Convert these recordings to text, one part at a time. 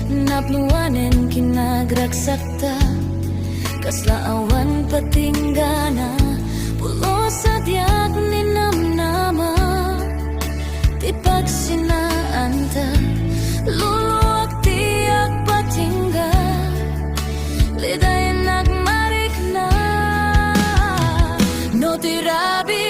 Napluwanen kinagragsakta kaslaawan patinggana pulo sa diag ni namnama ti pagsinaanta luluwag tiyak patingga liday nagmarik na no tirabi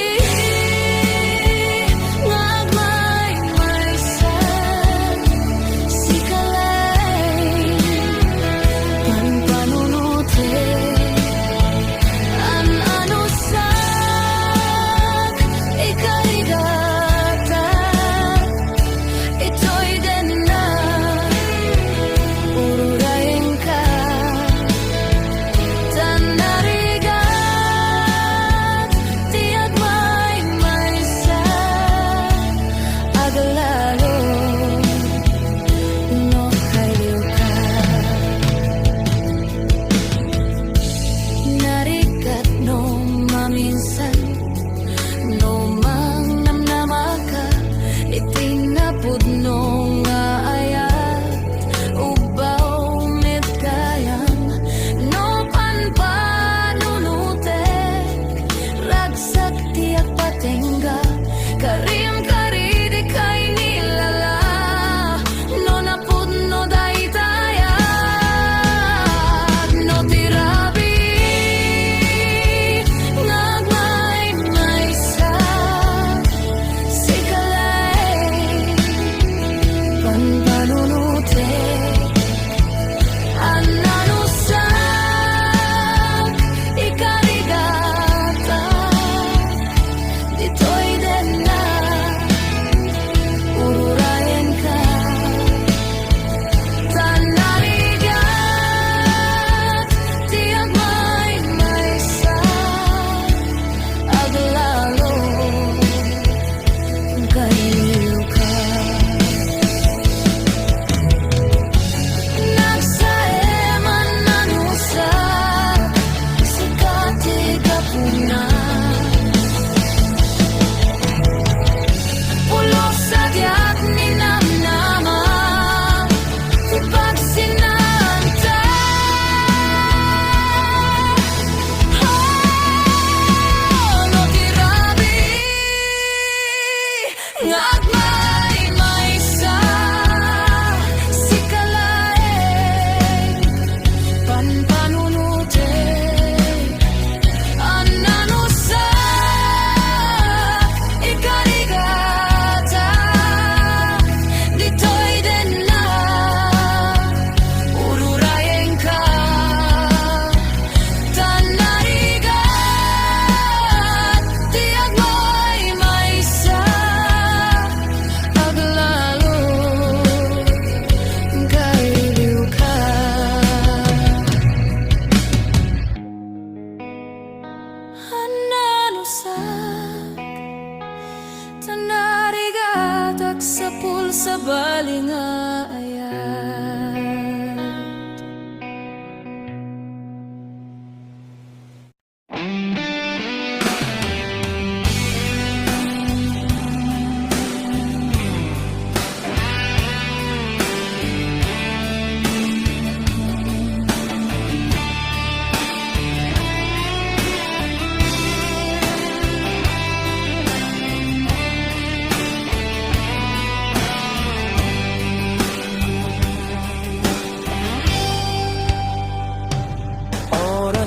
sa balingayat.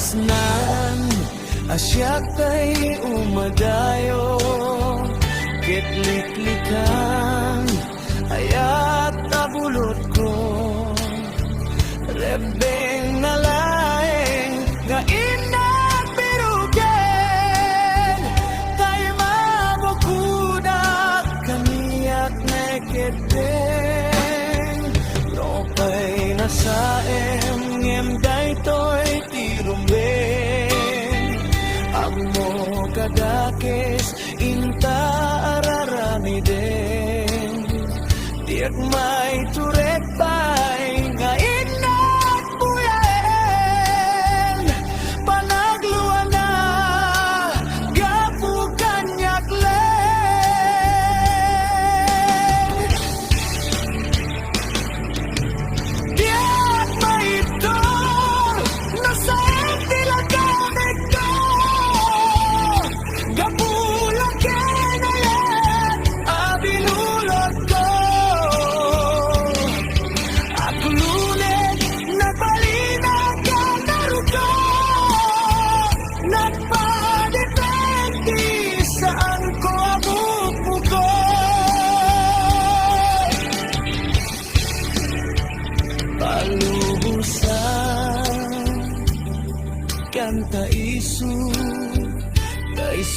Nan asyak kay umadayo kitliklikan ayat abulot ko rebeng nalaeng nga inag birugen tayo mabuko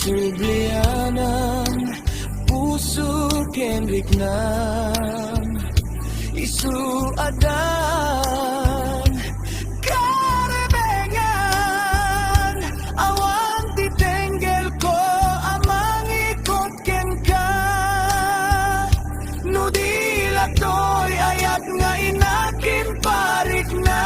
Sublianan puso kenrik nam isu adan karebengan awan titenggel ko amang ikot ken ka nudila toy ayat nga inakin parik na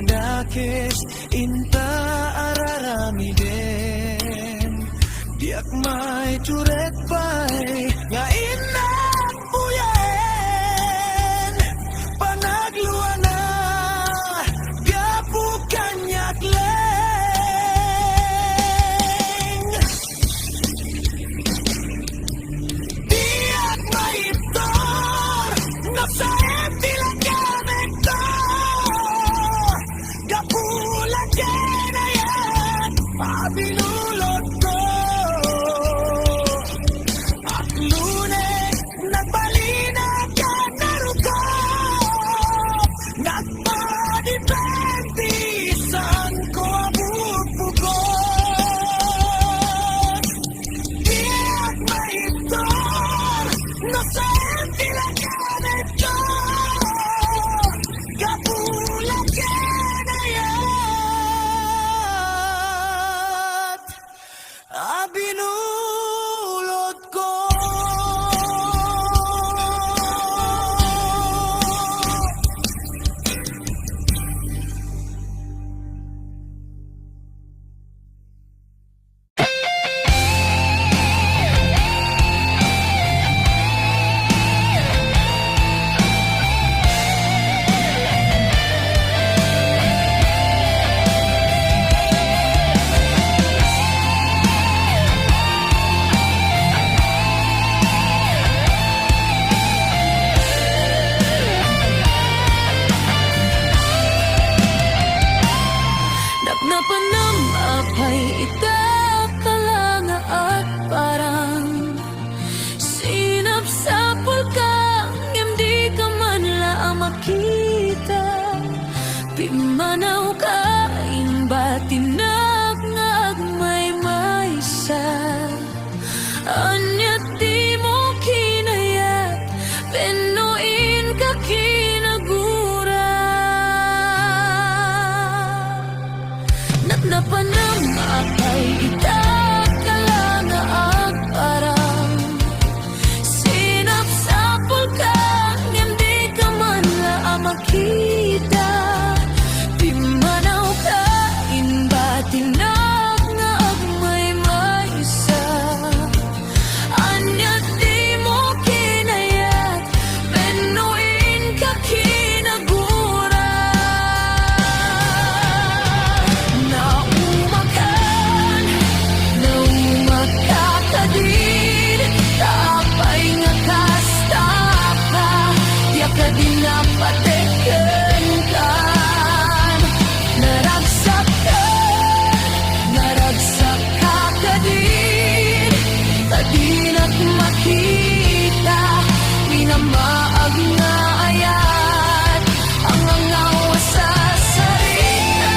padakes inta araramiden diak may curet pay nga inak puyen panagluana gapu kanyak leng diak may iptor nasaep tilagamit Pinulot ko at lunes nagbalina ka naruko nagpadipentisan ko abubugo diyak maitor no sen tilagamit ko kapulat binulot ko Napanam apay itakalanga at parang sinap sa pulkang hindi ka man lang makita pimanaw ka imbatinag nga agmay maysa anyat di mo kinayat penuin ka kinagura napanam apay itakalanga at parang sinap sa pulkang hindi ka man lang makita pimanaw ka imbatinag nga agmay maysa anyat di mo kinayat penuin ka kinagura Pateken kan naragsak ka kadin kadinat makita minamaag nga ayat ang angaw sa sarita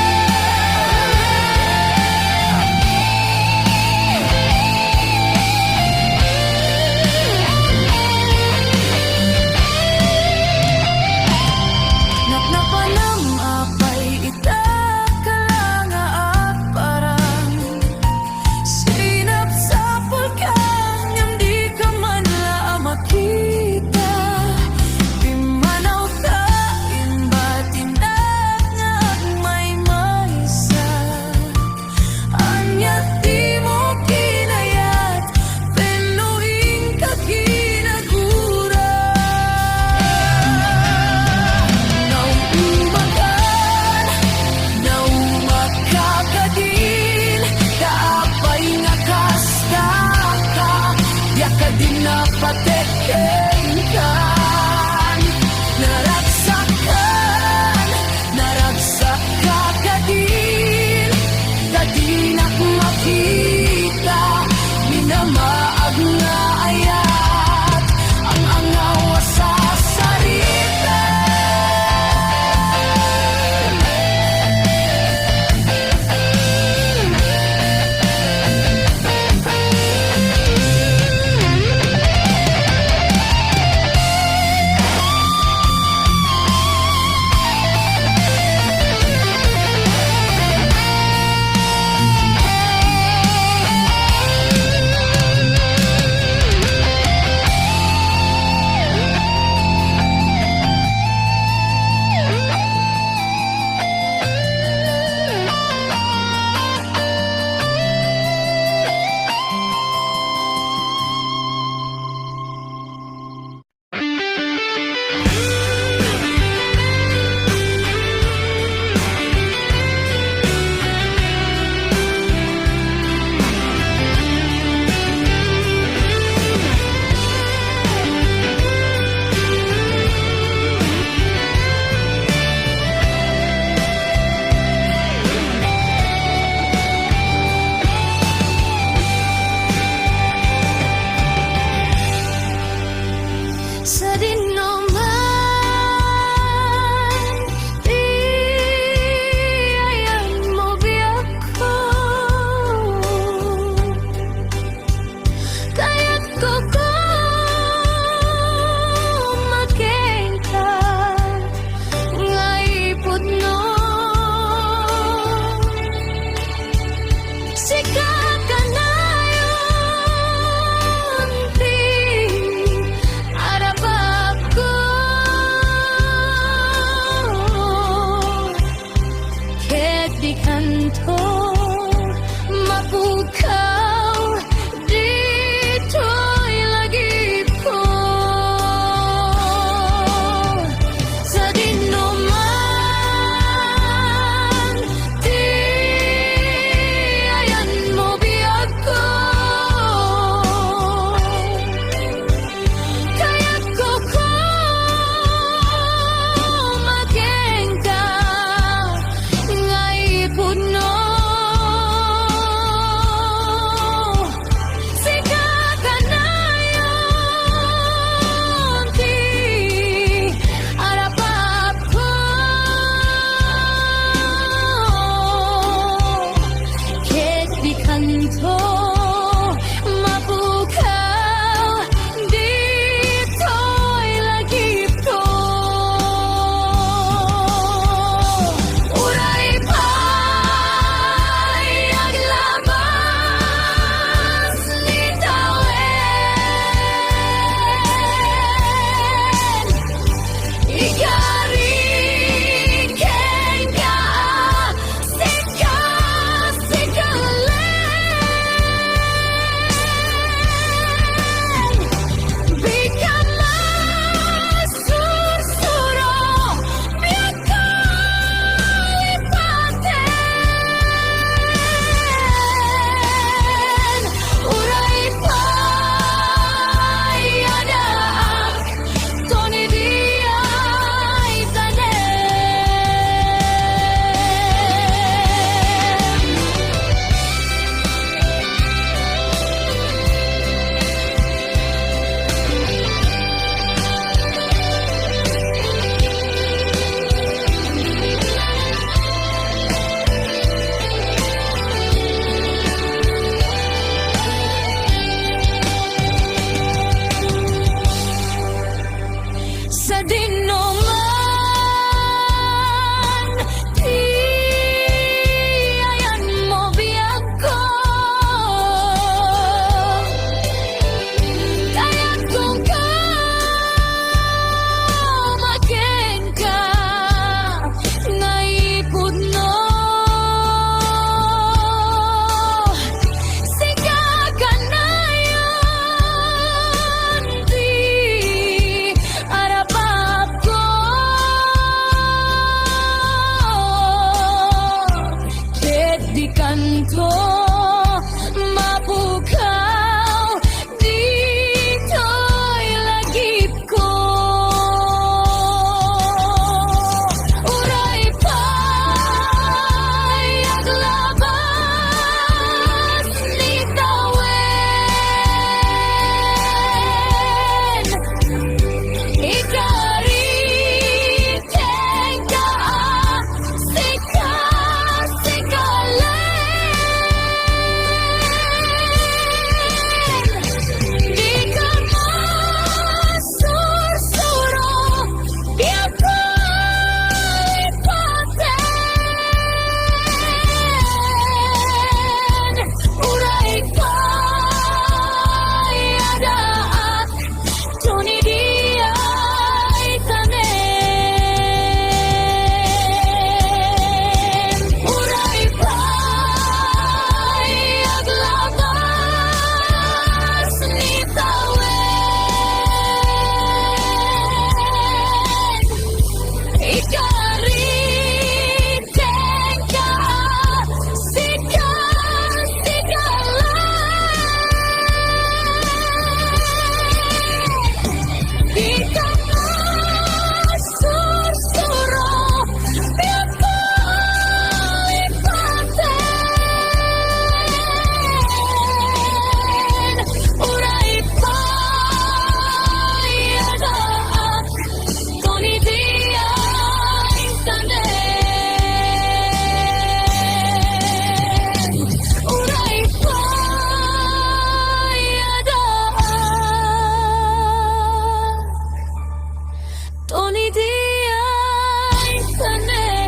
Tony Diaz Tanem.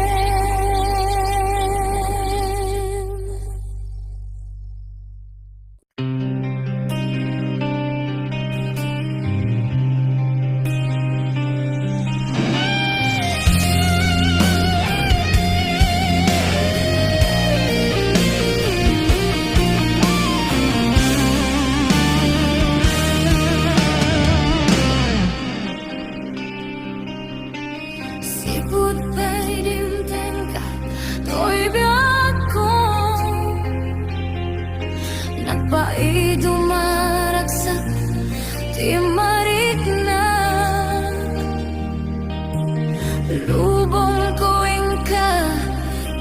Siput paidim tengka Toy biako Nagpaido maragsak Di marikna Lubong ko ka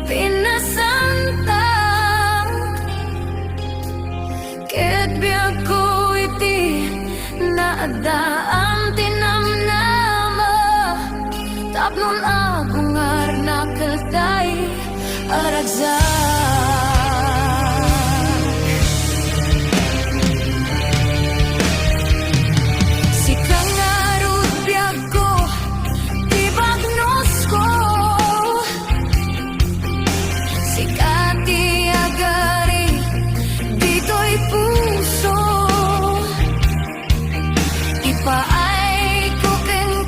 Pinasantang Ket biako iti Naadaan tinamnama Tapnon ako ngar nakaltay aragzak Si kangarut biyag ko Tibagnos ko Si kati agari Dito'y puso Ipaay ko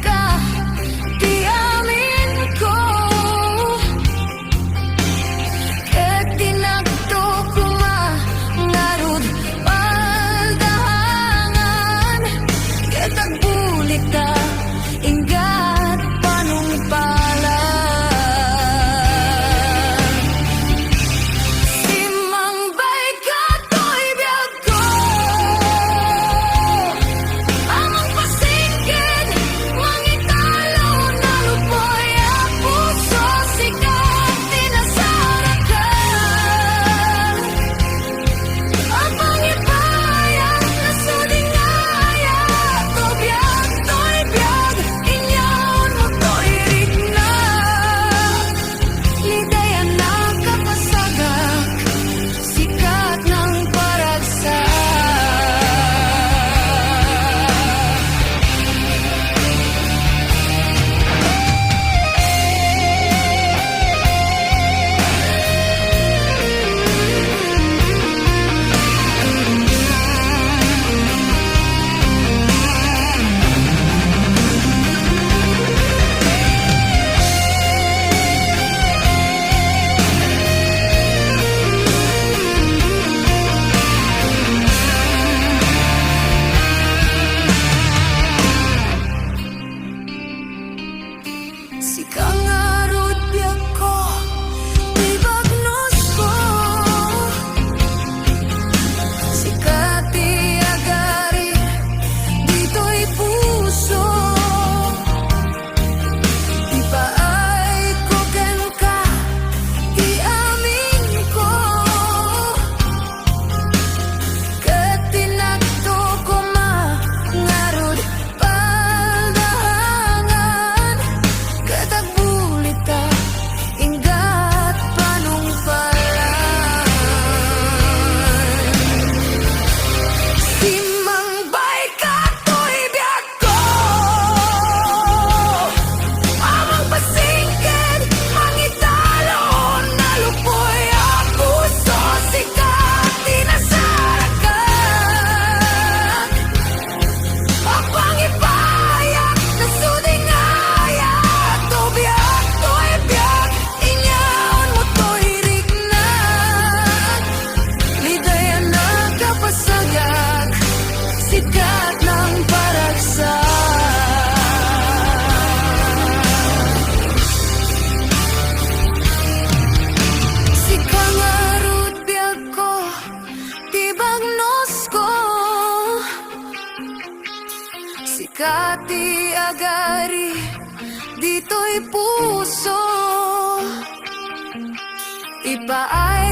ka Di amin ko Ket tinagto ko ngarud paldahangan Ket agbulik ta ingat panungpalan Simang bay ka to'y biyag ko Amang pasingkit Mangitalo na lupoy ang puso Sikat tinasarakan Ang pangipayang nasudingaya Tobiyag to'y biyag Inyaon mo to'y rigna Lidaya nakapasagak Sikat ng paragsak Si kangarut biyag ko Tibagnos ko Si kati agari Dito'y puso Ipaay ko ka Di amin ko Ket tinagto ko ngarud paldahangan Ket agbulit ta ingat panungpalan Simang bay ka to'y biyag ko Amang pasingkit Mangitalo na lupoy ang puso Sikat tinasarakan Ang pangipayang nasudingaya Tobiyag to'y biyag Inyaon mo to'y rignan Lidaya nakapasagak Sikat ng paragsak Si kangarut biyag ko Tibagnos ko Si kati agari Dito'y puso Ipaay